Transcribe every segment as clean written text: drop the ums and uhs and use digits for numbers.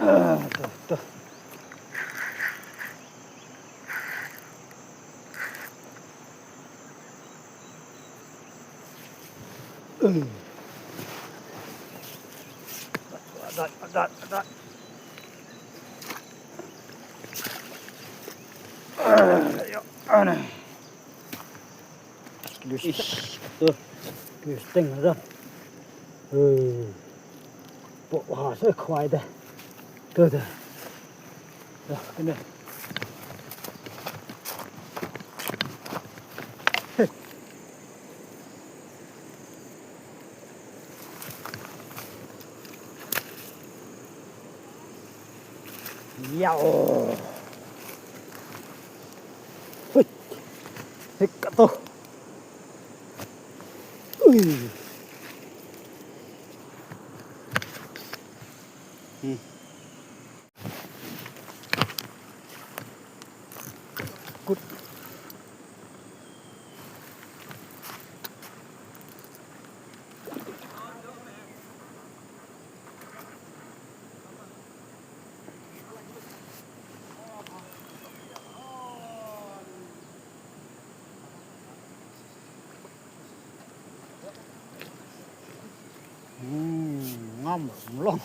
Tuh. Ada. Yuk, aneh. Tuh, lusting rồi. Bộ hỏa sẽ khoai đây. Từ. Rồi, cái này. Yow. Hít cả to. Cút. Ngon luôn.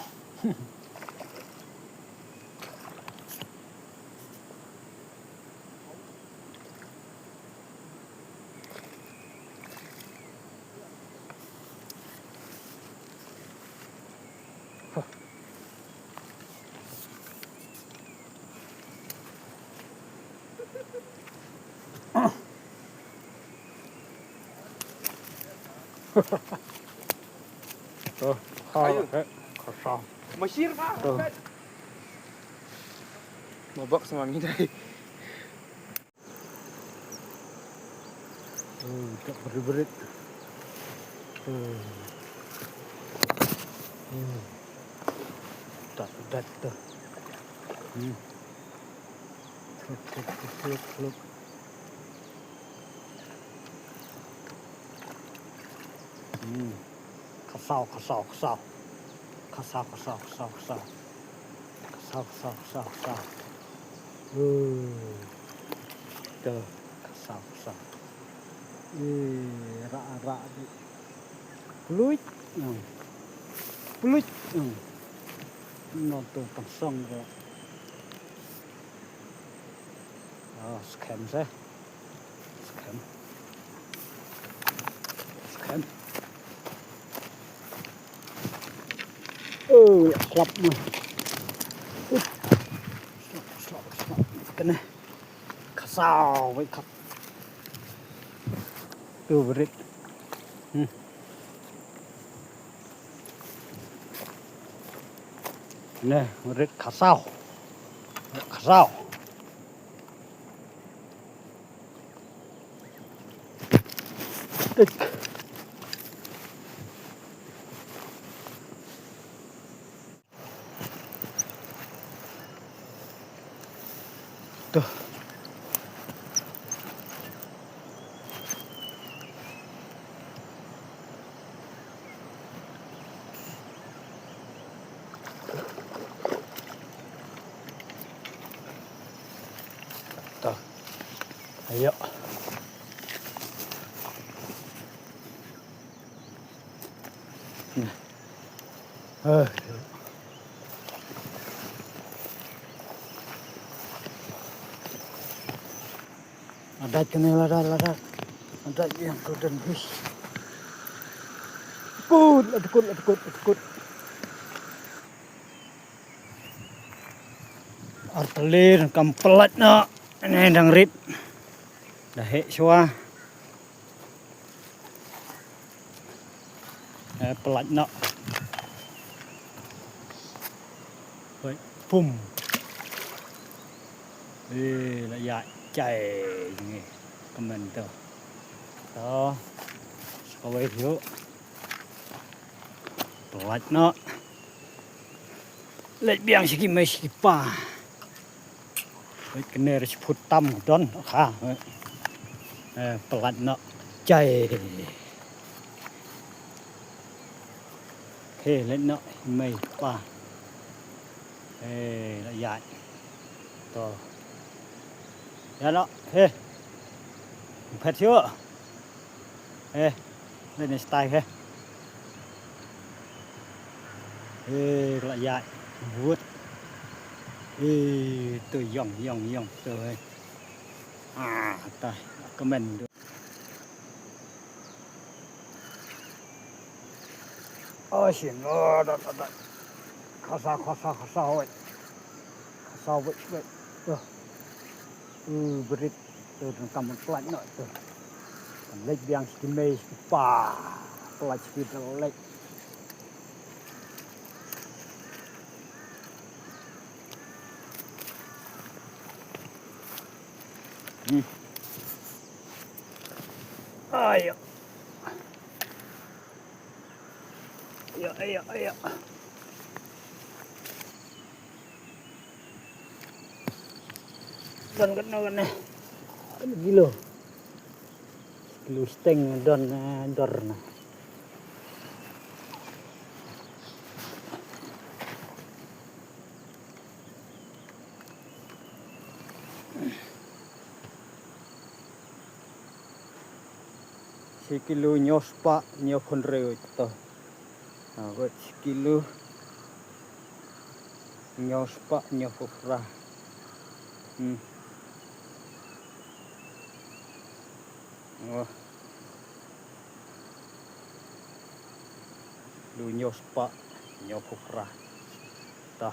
Kosong. Mesir Pak. Mabok semangi tadi. Tak berit-berit. Tak tuh. Look. Kasau. Tuh, kasau. Rak di. Peluit. Nonton kosong ya. Scam saya. Scam. Slap mah. Slap. Kena. Kasau với khắp. Tuh berit. Nih, berit kasau. Tuh. Ayo. Ada kenal ada yang golden fish. Adukut. Artelir kampelat nak. Ini dang rip. Dah hek sua. Pelat nak. Vậy, pum. Là dạ chạy nghe comment tuh. Đó. Sekali thiếu. Pelat nak. Lek biang sikit mai sikit pa. Kena sebut tam don kha. Pelat nak chạy. Thế lên nọ mày qua lại dạy to ya đó he phết chưa he lên này style he he lại dạy vuốt he từ dòng từ he ta comment được ôi xỉn đó khó sao vậy berit từ cầm một lạnh nọ từ cầm lệch biang skin mây pa lệch skin lệch ai ya Don kan gilo steng don dorna si kilo nyospa nyokon reo to buat kilo nyospa nyokofra oh lu nyospa nyokofra ta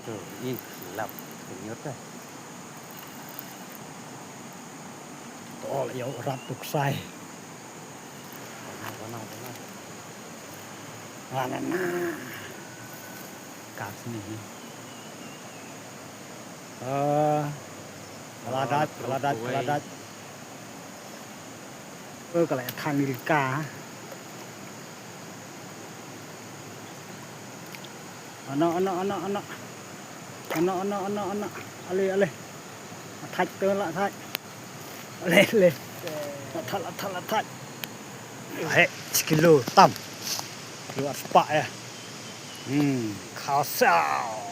tuh ih lap nyot dah tol yo ratuk sai nah kat sini keladat kalau thang Nilka anak ale thạch tơ lại thạch lên thạch hệ kilo tam luar spak ya khao sao